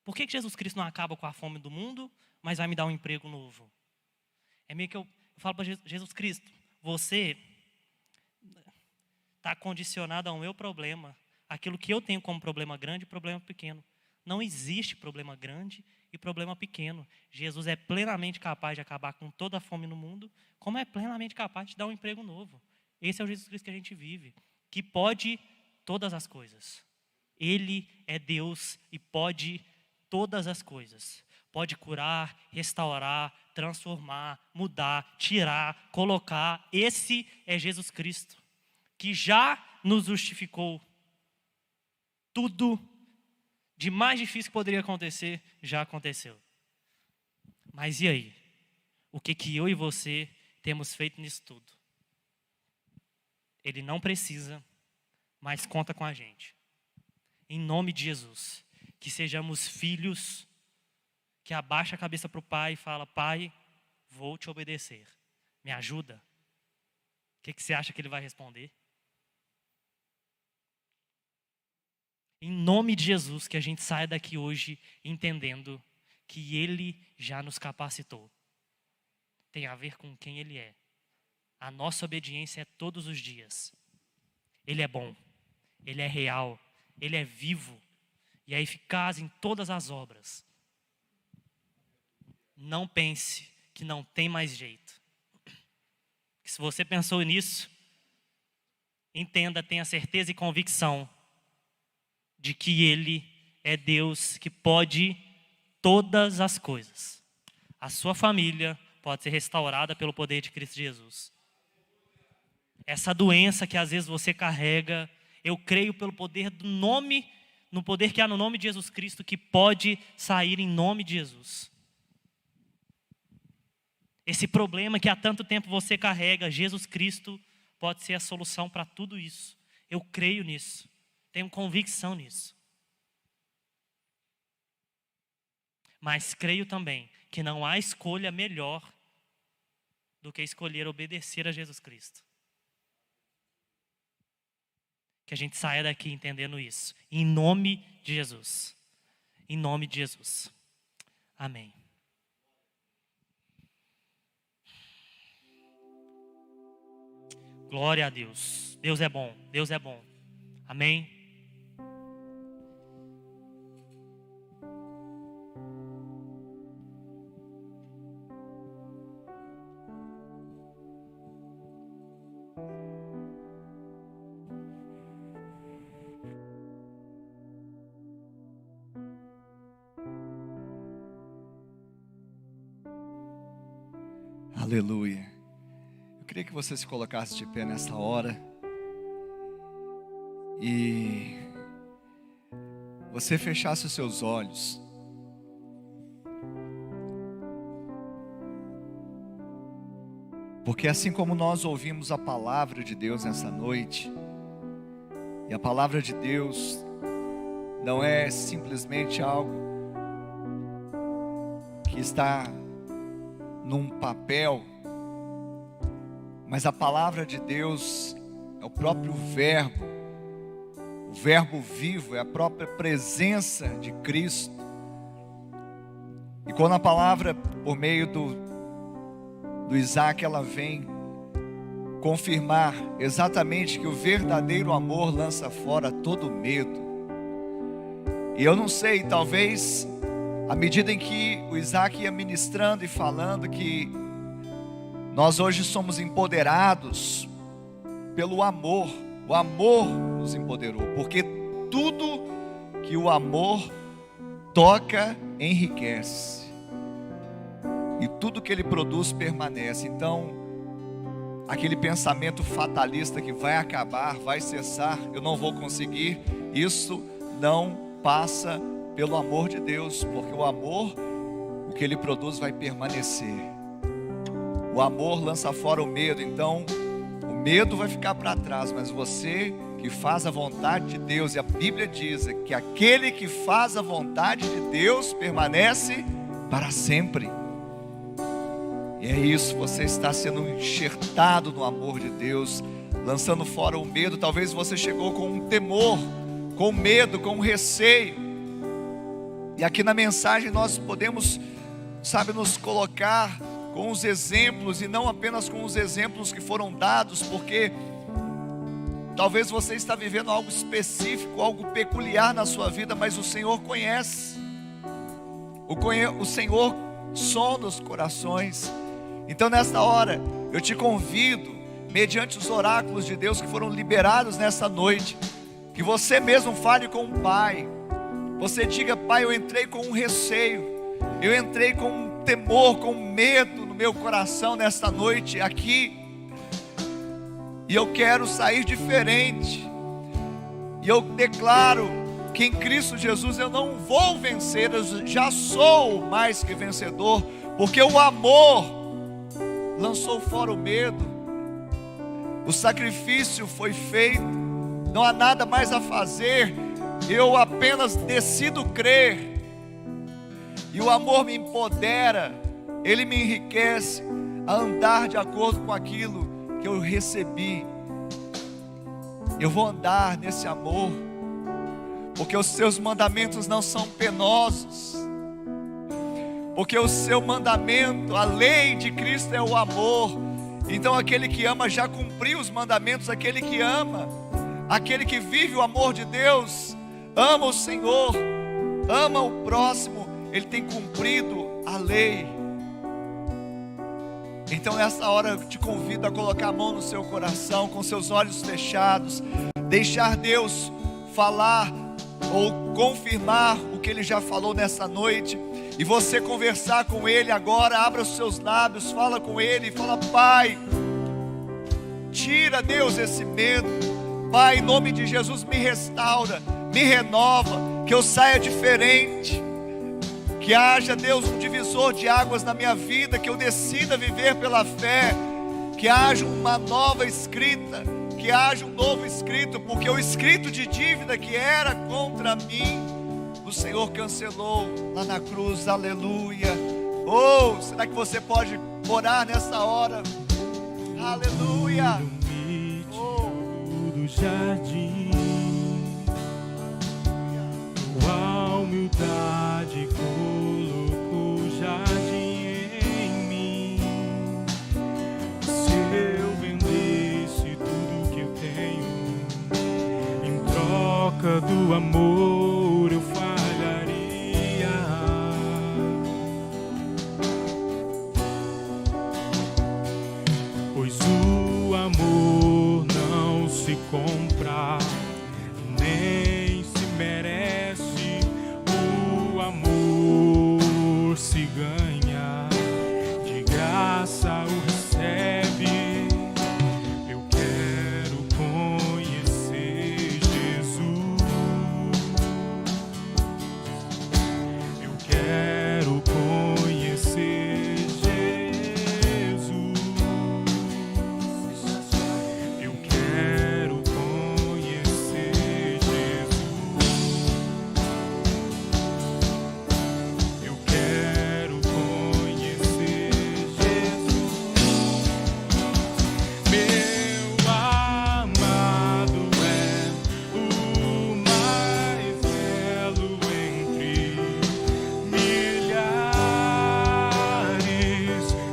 [SPEAKER 1] Por que Jesus Cristo não acaba com a fome do mundo, mas vai me dar um emprego novo? É meio que eu falo para Jesus Cristo: você está condicionado ao meu problema, aquilo que eu tenho como problema grande e problema pequeno. Não existe problema grande e problema pequeno. Jesus é plenamente capaz de acabar com toda a fome no mundo, como é plenamente capaz de dar um emprego novo. Esse é o Jesus Cristo que a gente vive, que pode todas as coisas. Ele é Deus e pode todas as coisas. Pode curar, restaurar, transformar, mudar, tirar, colocar. Esse é Jesus Cristo, que já nos justificou. Tudo de mais difícil que poderia acontecer, já aconteceu. Mas e aí? O que eu e você temos feito nisso tudo? Ele não precisa, mas conta com a gente. Em nome de Jesus, que sejamos filhos que abaixa a cabeça para o Pai e fala: Pai, vou te obedecer. Me ajuda. O que você acha que Ele vai responder? Em nome de Jesus, que a gente saia daqui hoje entendendo que Ele já nos capacitou. Tem a ver com quem Ele é. A nossa obediência é todos os dias. Ele é bom, Ele é real, Ele é vivo e é eficaz em todas as obras. Não pense que não tem mais jeito. Se você pensou nisso, entenda, tenha certeza e convicção de que Ele é Deus que pode todas as coisas. A sua família pode ser restaurada pelo poder de Cristo Jesus. Essa doença que às vezes você carrega, eu creio pelo poder do nome, no poder que há no nome de Jesus Cristo, que pode sair em nome de Jesus. Esse problema que há tanto tempo você carrega, Jesus Cristo pode ser a solução para tudo isso. Eu creio nisso, tenho convicção nisso. Mas creio também que não há escolha melhor do que escolher obedecer a Jesus Cristo. Que a gente saia daqui entendendo isso. Em nome de Jesus. Em nome de Jesus. Amém. Glória a Deus. Deus é bom. Deus é bom. Amém.
[SPEAKER 2] Aleluia. Eu queria que você se colocasse de pé nessa hora e você fechasse os seus olhos. Porque assim como nós ouvimos a palavra de Deus nessa noite, e a palavra de Deus não é simplesmente algo que está num papel, mas a palavra de Deus é o próprio verbo, o verbo vivo, é a própria presença de Cristo. E quando a palavra, por meio do Isaac, ela vem confirmar exatamente que o verdadeiro amor lança fora todo medo. E eu não sei, talvez à medida em que o Isaac ia ministrando e falando que nós hoje somos empoderados pelo amor, o amor nos empoderou, porque tudo que o amor toca enriquece, e tudo que ele produz permanece. Então, aquele pensamento fatalista que vai acabar, vai cessar, eu não vou conseguir, isso não passa pelo amor de Deus, porque o amor, o que ele produz vai permanecer. O amor lança fora o medo, então o medo vai ficar para trás, mas você que faz a vontade de Deus, e a Bíblia diz que aquele que faz a vontade de Deus permanece para sempre. E é isso, você está sendo enxertado no amor de Deus, lançando fora o medo. Talvez você chegou com um temor, com medo, com um receio. E aqui na mensagem nós podemos, nos colocar com os exemplos, e não apenas com os exemplos que foram dados, porque talvez você está vivendo algo específico, algo peculiar na sua vida, mas o Senhor conhece. O Senhor sonda os corações. Então nesta hora, eu te convido, mediante os oráculos de Deus que foram liberados nessa noite, Que você mesmo fale com o Pai. Você diga: Pai, eu entrei com um receio, eu entrei com um temor, com um medo no meu coração nesta noite aqui, e eu quero sair diferente. E eu declaro que em Cristo Jesus eu não vou vencer, eu já sou mais que vencedor, porque o amor lançou fora o medo, o sacrifício foi feito, não há nada mais a fazer, eu apenas decido crer, e o amor me empodera, ele me enriquece a andar de acordo com aquilo que eu recebi. Eu vou andar nesse amor, porque os seus mandamentos não são penosos, porque o seu mandamento, a lei de Cristo é o amor. Então aquele que ama já cumpriu os mandamentos. Aquele que ama, aquele que vive o amor de Deus, ama o Senhor, ama o próximo, ele tem cumprido a lei. Então nessa hora eu te convido a colocar a mão no seu coração, com seus olhos fechados, deixar Deus falar ou confirmar o que Ele já falou nessa noite, e você conversar com Ele agora. Abra os seus lábios, fala com Ele, fala: Pai, tira, Deus, esse medo. Pai, em nome de Jesus, me restaura, me renova, que eu saia diferente, que haja, Deus, um divisor de águas na minha vida, que eu decida viver pela fé, que haja uma nova escrita, que haja um novo escrito, porque o escrito de dívida que era contra mim, o Senhor cancelou lá na cruz. Aleluia. Oh, será que você pode orar nessa hora? Aleluia.
[SPEAKER 3] Do jardim, tua humildade colocou o jardim em mim. Se eu vendesse tudo que eu tenho em troca do amor, eu falharia. Pois o amor não se compra, nem se merece. O amor se ganha, de graça o recebe. Eu quero conhecer Jesus, eu quero conhecer Jesus, eu quero conhecer Jesus, eu quero conhecer Jesus. Meu amado é o mais belo entre milhares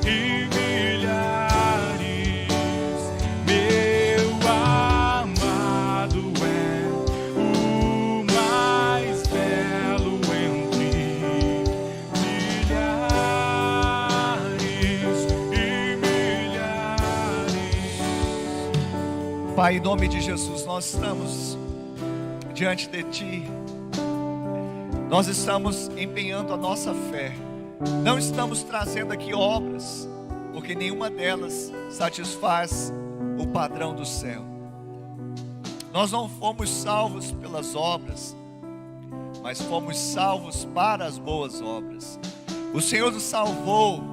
[SPEAKER 3] e milhares. Meu amado é o mais belo entre milhares e milhares.
[SPEAKER 2] Pai, em nome de Jesus, nós estamos diante de Ti, nós estamos empenhando a nossa fé, não estamos trazendo aqui obras, porque nenhuma delas satisfaz o padrão do céu. Nós não fomos salvos pelas obras, mas fomos salvos para as boas obras. O Senhor nos salvou,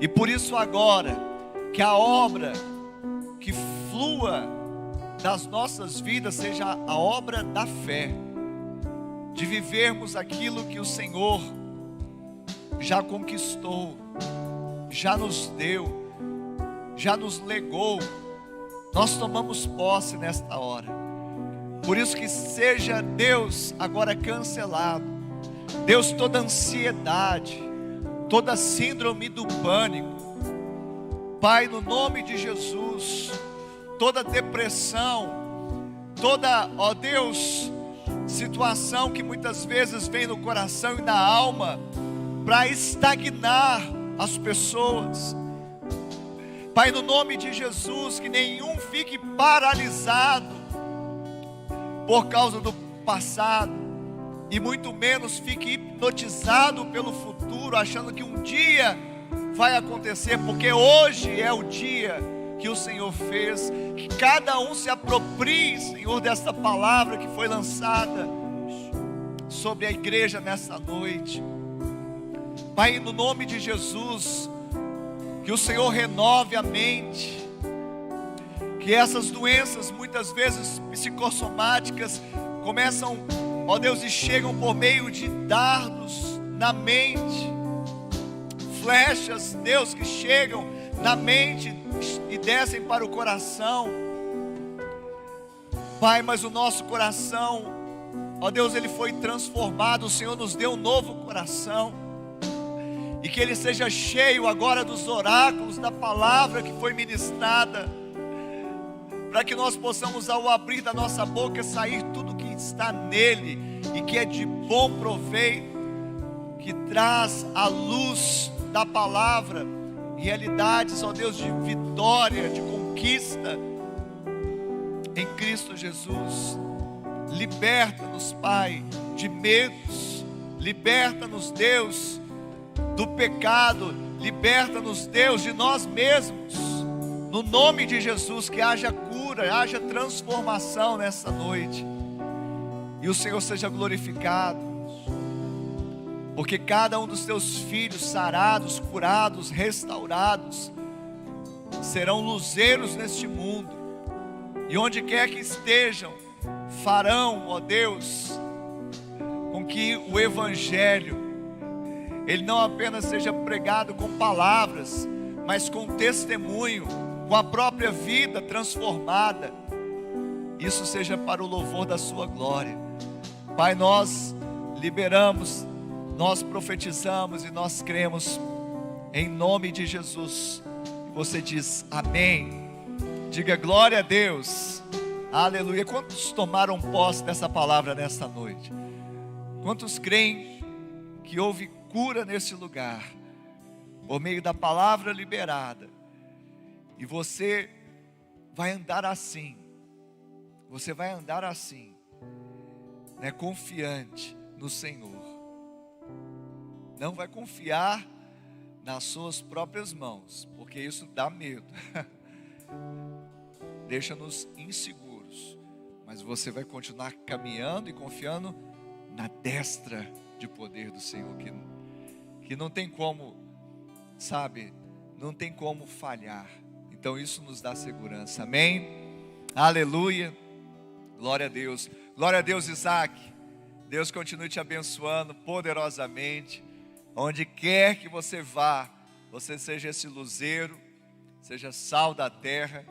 [SPEAKER 2] e por isso agora, que a obra que flua das nossas vidas seja a obra da fé, de vivermos aquilo que o Senhor já conquistou, já nos deu, já nos legou. Nós tomamos posse nesta hora. Por isso que seja, Deus, agora cancelado, Deus, toda ansiedade, toda síndrome do pânico, Pai, no nome de Jesus, toda depressão, toda, ó Deus, situação que muitas vezes vem no coração e na alma para estagnar as pessoas, Pai, no nome de Jesus, que nenhum fique paralisado, por causa do passado, e muito menos fique hipnotizado pelo futuro, achando que um dia vai acontecer, porque hoje é o dia que o Senhor fez. Que cada um se aproprie, Senhor, dessa palavra que foi lançada sobre a igreja nessa noite. Pai, no nome de Jesus, que o Senhor renove a mente, que essas doenças, muitas vezes psicossomáticas, começam, ó Deus, e chegam por meio de dardos na mente, flechas, Deus, que chegam na mente e descem para o coração. Pai, mas o nosso coração, ó Deus, ele foi transformado. O Senhor nos deu um novo coração, e que ele seja cheio agora dos oráculos, da palavra que foi ministrada, para que nós possamos, ao abrir da nossa boca, sair tudo que está nele e que é de bom proveito, que traz a luz da palavra realidades, ó Deus, de vitória, de conquista em Cristo Jesus. Liberta-nos, Pai, de medos. Liberta-nos, Deus, do pecado. Liberta-nos, Deus, de nós mesmos. No nome de Jesus, que haja cura, haja transformação nessa noite, e o Senhor seja glorificado, porque cada um dos teus filhos sarados, curados, restaurados, serão luzeiros neste mundo, e onde quer que estejam, farão, ó Deus, com que o Evangelho, ele não apenas seja pregado com palavras, mas com testemunho, com a própria vida transformada. Isso seja para o louvor da sua glória. Pai, nós liberamos, nós profetizamos e nós cremos em nome de Jesus. E você diz amém. Diga glória a Deus. Aleluia. Quantos tomaram posse dessa palavra nesta noite? Quantos creem que houve cura nesse lugar por meio da palavra liberada? E você vai andar assim. Você vai andar assim, né, confiante no Senhor. Não vai confiar nas suas próprias mãos, porque isso dá medo. Deixa-nos inseguros. Mas você vai continuar caminhando e confiando na destra de poder do Senhor, que não tem como, sabe, não tem como falhar. Então isso nos dá segurança, amém? Aleluia, glória a Deus. Glória a Deus, Isaac. Deus continue te abençoando poderosamente. Onde quer que você vá, você seja esse luzeiro, seja sal da terra.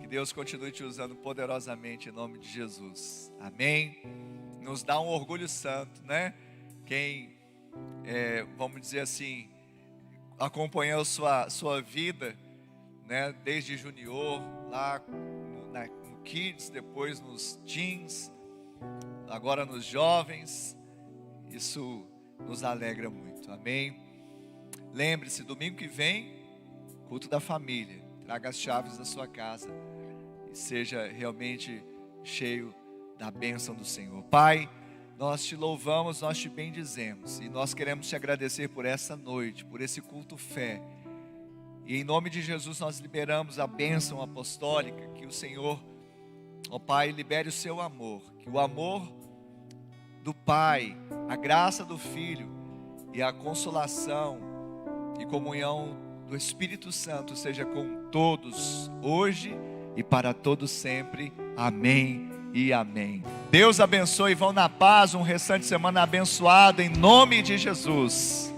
[SPEAKER 2] Que Deus continue te usando poderosamente em nome de Jesus, amém? Nos dá um orgulho santo, né? Quem, vamos dizer assim, acompanhou sua vida, né, desde junior, lá no Kids, depois nos Teens, agora nos jovens, isso nos alegra muito, amém? Lembre-se, domingo que vem, culto da família, traga as chaves da sua casa e seja realmente cheio da bênção do Senhor. Pai, nós te louvamos, nós te bendizemos e nós queremos te agradecer por essa noite, por esse culto fé. E em nome de Jesus nós liberamos a bênção apostólica, que o Senhor, ó Pai, libere o seu amor, que o amor do Pai, a graça do Filho e a consolação e comunhão do Espírito Santo seja com todos, hoje e para todos sempre, amém e amém. Deus abençoe, vão na paz, um restante de semana abençoado em nome de Jesus.